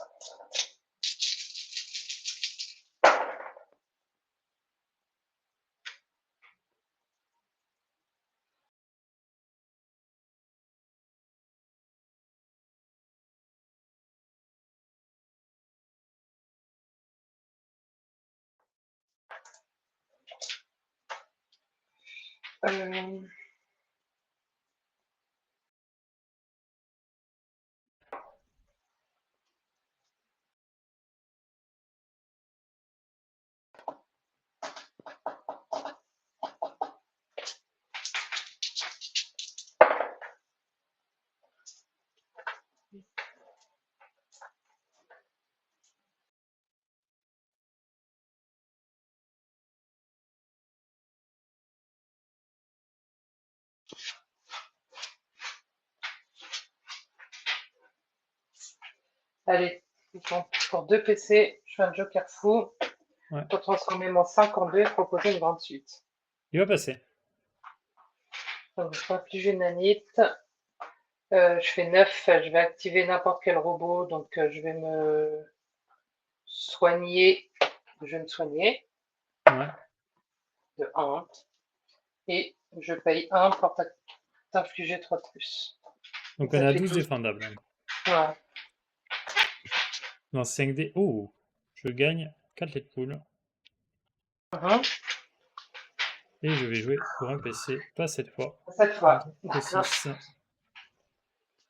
Euh, Allez, donc, pour 2 PC, je fais un joker fou. Ouais. Pour transformer mon 5 en 2 et proposer une grande suite. Il va passer. Donc, je vais infliger une nanite. Je fais 9, je vais activer n'importe quel robot, donc je vais me soigner. Je vais me soigner Ouais. de 1. Et je paye 1 pour t'infliger 3 de plus. Donc Ça on a fait 12 12. défendables. Ouais. Dans 5D. Oh! Je gagne 4 lait de poule. Mhm. Et je vais jouer pour un PC, pas cette fois. Cette fois. Donc, le 6.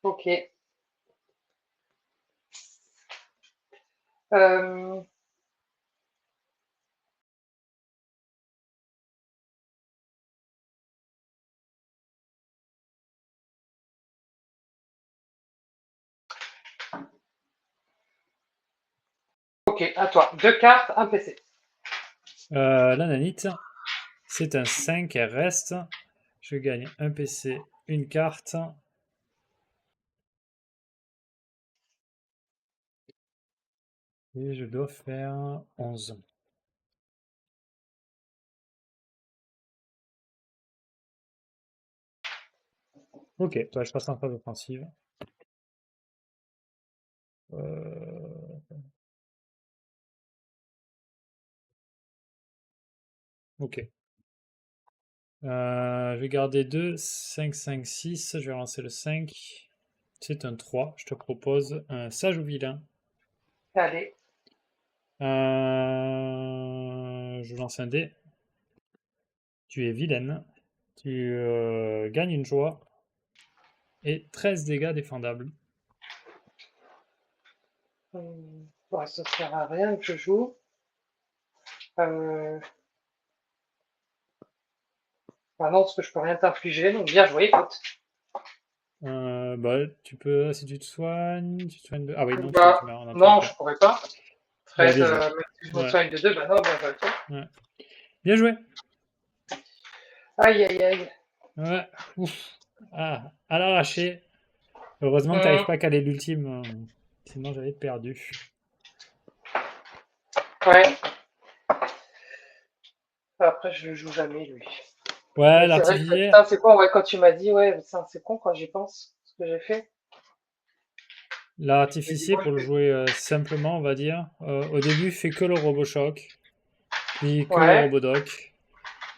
Ok. Euh, ok, à toi. 2 cartes, un PC. La nanite, c'est un 5, elle reste. Je gagne un PC, une carte. Et je dois faire 11. Ok, bah, je passe en phase offensive. Ok. Je vais garder 2, 5, 5, 6. Je vais lancer le 5. C'est un 3. Je te propose un sage ou vilain. Allez. Je lance un dé. Tu es vilaine. Tu gagnes une joie. Et 13 dégâts défendables. Bon, ça sert à rien que je joue. Ah non, parce que je peux rien t'infliger, donc bien joué, écoute. Bah, tu peux, si tu te soignes, tu te soignes de... Ah oui, non, Bah, tu meurs dans tous les non, cas. je pourrais pas. Ouais, Fred, bien joué. même si je me Ouais, soigne de 2, bah non, bah, ok. ouais. Bien joué. Aïe, aïe, aïe. Ouais, ouf. Ah, à l'arraché. Heureusement que t'arrives Hum, pas à caler l'ultime, sinon j'avais perdu. ouais. Après, je le joue jamais, lui. Ouais, Mais c'est vrai que, l'artificier, putain, c'est con, ouais, quand tu m'as dit, ouais, c'est con quand j'y pense, ce que j'ai fait. Je me dis, l'artificier moi, pour le je vais... jouer simplement, on va dire, au début fait que le RoboShock, puis que le Ouais, RoboDoc,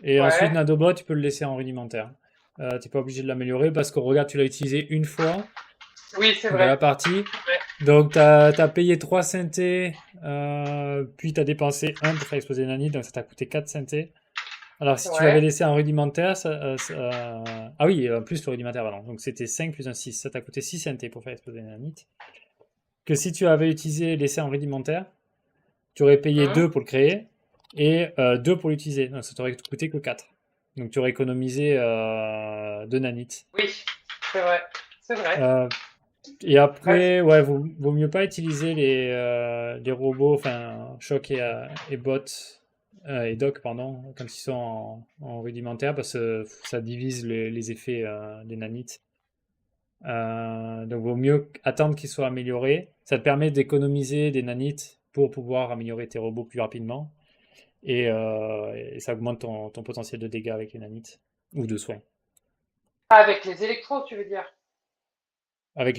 et ensuite ouais, Nadobot, tu peux le laisser en rudimentaire. T'es pas obligé de l'améliorer parce que regarde, tu l'as utilisé une fois oui, c'est de vrai. la partie. Ouais, Donc, t'as payé 3 synthés, puis t'as dépensé un pour faire exploser Nani, donc ça t'a coûté 4 synthés. Alors, si tu l'avais ouais, laissé en rudimentaire, ah oui, en plus le rudimentaire, pardon. Donc, c'était 5 plus un 6. Ça t'a coûté 6 synthés pour faire exploser Nanite. Que si tu avais laissé en rudimentaire, tu aurais payé hum, 2 pour le créer et 2 pour l'utiliser. Donc, ça t'aurait coûté que 4. Donc, tu aurais économisé 2 nanites. oui, c'est vrai, c'est vrai. Euh, Et Ouais, après, ouais, vaut mieux pas utiliser les robots, enfin, Shock et Bot, et Doc, pardon, quand ils sont en rudimentaire, parce que ça divise les effets des nanites. Donc, vaut mieux attendre qu'ils soient améliorés. Ça te permet d'économiser des nanites pour pouvoir améliorer tes robots plus rapidement. Et ça augmente ton potentiel de dégâts avec les nanites, ou de soins. avec les électros, tu veux dire. Pardon,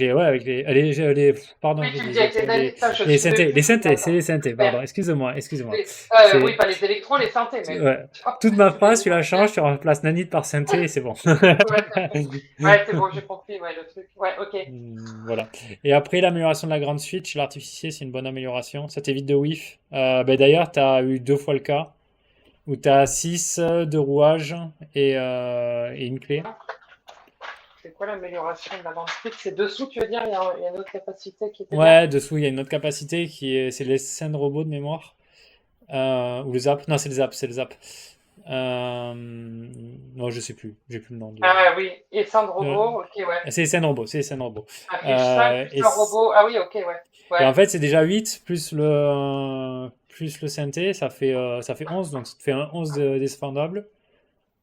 Oui, j'ai tu me dit dis avec les les, nanites, ça, je les suivais synthés, plus. c'est les D'accord. synthés, Merde. pardon, excuse-moi, excuse-moi. Oui, C'est, pas les électrons, les synthés, même. ouais. Toute ma Tu fais phrase, du tu la montage. changes, tu remplaces nanite par synthé et c'est bon. Ouais, d'accord. Ouais, c'est bon, j'ai compris, ouais, le truc. Ouais, ok. Voilà. Et après, l'amélioration de la grande switch, l'artificier, c'est une bonne amélioration. Ça t'évite de whiff. Ben d'ailleurs, tu as eu 2 fois le cas où tu as 6 de rouage et une clé. C'est quoi l'amélioration de la grande suite? C'est dessous, tu veux dire? Il y a une autre capacité qui était bien? Ouais, dessous, il y a une autre capacité c'est les scènes robots de mémoire. Ou le zap. Non, c'est le zap, c'est le zap. Non, je sais plus. J'ai plus le nom de. Ah oui, et sein de Euh, robot, ok, ouais. c'est les scènes robots, c'est les scènes robots. Affiche 5 plus un robot. Ah oui, ok, ouais. Et Ouais, en fait, c'est déjà 8 plus le synthé, ça fait 11, donc ça te fait un 11 défendable.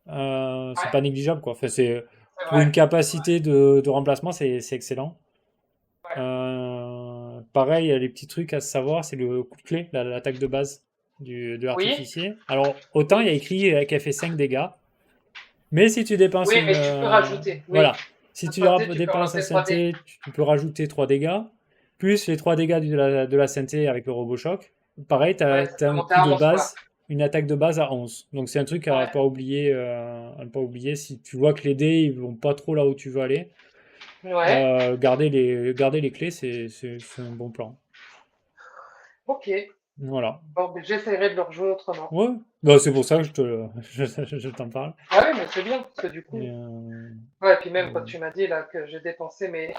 C'est ouais, pas négligeable, quoi. Enfin, c'est pour une vrai. capacité de remplacement, c'est excellent. Ouais. pareil, il y a les petits trucs à savoir, c'est le coup de clé, l'attaque de base de Oui, l'artificier. Alors, autant il y a écrit qu'elle fait 5 dégâts, mais si tu dépenses oui, une... mais tu peux rajouter. Oui, voilà, si la tu santé, tu peux dépenses la rajouter 3D. santé, tu peux rajouter 3 dégâts, plus les 3 dégâts de la santé avec le RoboShock. Pareil, tu Ouais, as, ça peut un monter coup à de 11 quoi. base, une attaque de base à 11. Donc c'est un truc Ouais, à ne pas oublier. Si tu vois que les dés ils vont pas trop là où tu veux aller, ouais, garder les clés, c'est un bon plan. ok. Voilà. Bon, mais j'essaierai de le rejouer autrement. Ouais, bah, c'est pour ça que je t'en parle. Ah oui, mais c'est bien, parce que du Et, coup. Ouais, et puis même quand euh, tu m'as dit là que j'ai dépensé mes,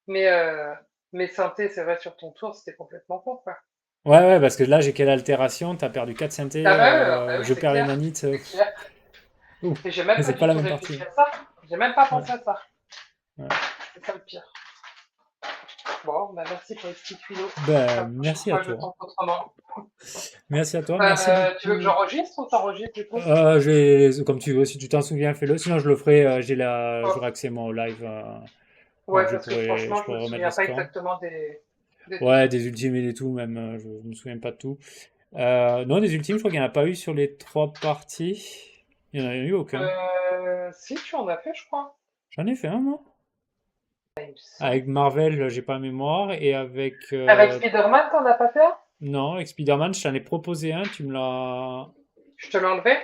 euh, mes synthés, c'est vrai, sur ton tour, c'était complètement con, quoi. ouais, ouais, parce que là, j'ai quelle altération? T'as perdu 4 synthés, Ah bah oui, je c'est perds les clair. manites. C'est clair. Ouf, Et j'ai même pas c'est pas du la tout même réfléchi partie. à ça. J'ai même pas Ouais, pensé à ça. ouais. C'est ça le pire. Bon, bah merci pour les petits tuyaux. Ben, La prochaine merci à fois, je toi. tente autrement. Merci à toi, merci Tu veux que beaucoup. j'enregistre ou t'enregistres du coup? Comme tu veux, si tu t'en souviens, fais-le. Sinon, je le ferai, Oh, j'aurai accès moi au live. ouais, Donc, parce que franchement, je je me pourrais remettre le souviens pas score. exactement des Ouais, trucs. des ultimes et tout, même, je me souviens pas de tout. Non, des ultimes, je crois qu'il n'y en a pas eu sur les 3 parties. Il n'y en a eu aucun. Si, tu en as fait, je crois. J'en ai fait un, moi. Il me semble. Avec Marvel, j'ai pas la mémoire. Et avec. Avec Spider-Man, t'en as pas fait un? Non, avec Spider-Man, je t'en ai proposé un, tu me l'as. Je te l'ai enlevé?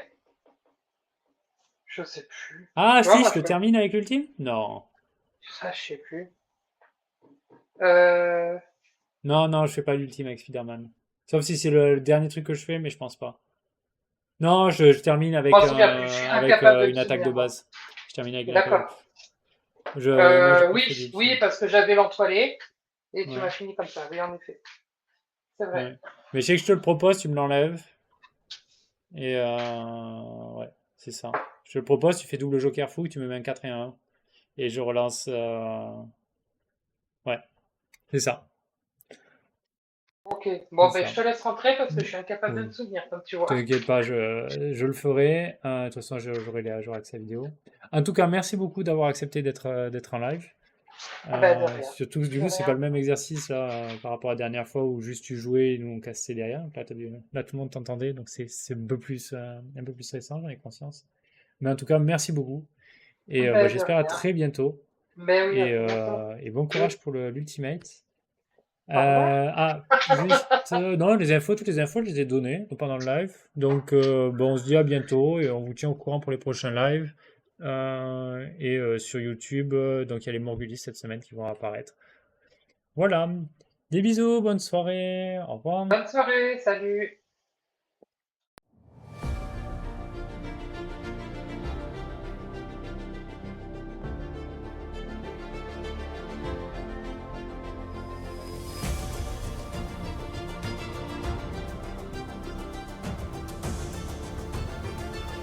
Je sais plus. Ah, Tu vois, si, moi, je le termine avec l'ultime? Non. ça, je sais plus. Euh, Non, non, je fais pas l'ultime avec Spider-Man. Sauf si c'est le dernier truc que je fais, mais je pense pas. Non, je termine je m'en souviens plus. Je suis avec incapable de me une attaque de souvenir, moi. base. Je termine avec une attaque. D'accord. Non, j'ai pas Oui, fait oui, d'ultime. parce que j'avais l'entoilé et tu m'as Ouais, fini comme ça. Oui, en effet. C'est vrai. ouais. Mais je sais que je te le propose, tu me l'enlèves. Et ouais, c'est ça. Je te le propose, tu fais double joker fou, tu me mets un 4 et un 1. Et je relance. Ouais, c'est ça. Ok. C'est Bon, ben, je ça. te laisse rentrer parce que je suis incapable de me souvenir, comme tu vois. T'inquiète pas, je le ferai. De toute façon, j'aurai accès à la vidéo. En tout cas, merci beaucoup d'avoir accepté d'être en live. Ah ben, de rien. Surtout que du De coup, c'est pas rien. le même exercice là, par rapport à la dernière fois où juste tu jouais et nous on cassait derrière. Donc là, tout le monde t'entendait, donc c'est un peu plus stressant, j'en ai conscience. Mais en tout cas, merci beaucoup. Et bah, Ben, de j'espère à rien. très bientôt. Ben oui, à bientôt. Et bon courage pour l'Ultimate. Au revoir. Juste, non, toutes les infos, je les ai données pendant le live. Donc, bon, on se dit à bientôt et on vous tient au courant pour les prochains lives. Sur YouTube, donc il y a les Morgulis cette semaine qui vont apparaître. Voilà. Des bisous, bonne soirée, au revoir. Bonne soirée. Salut.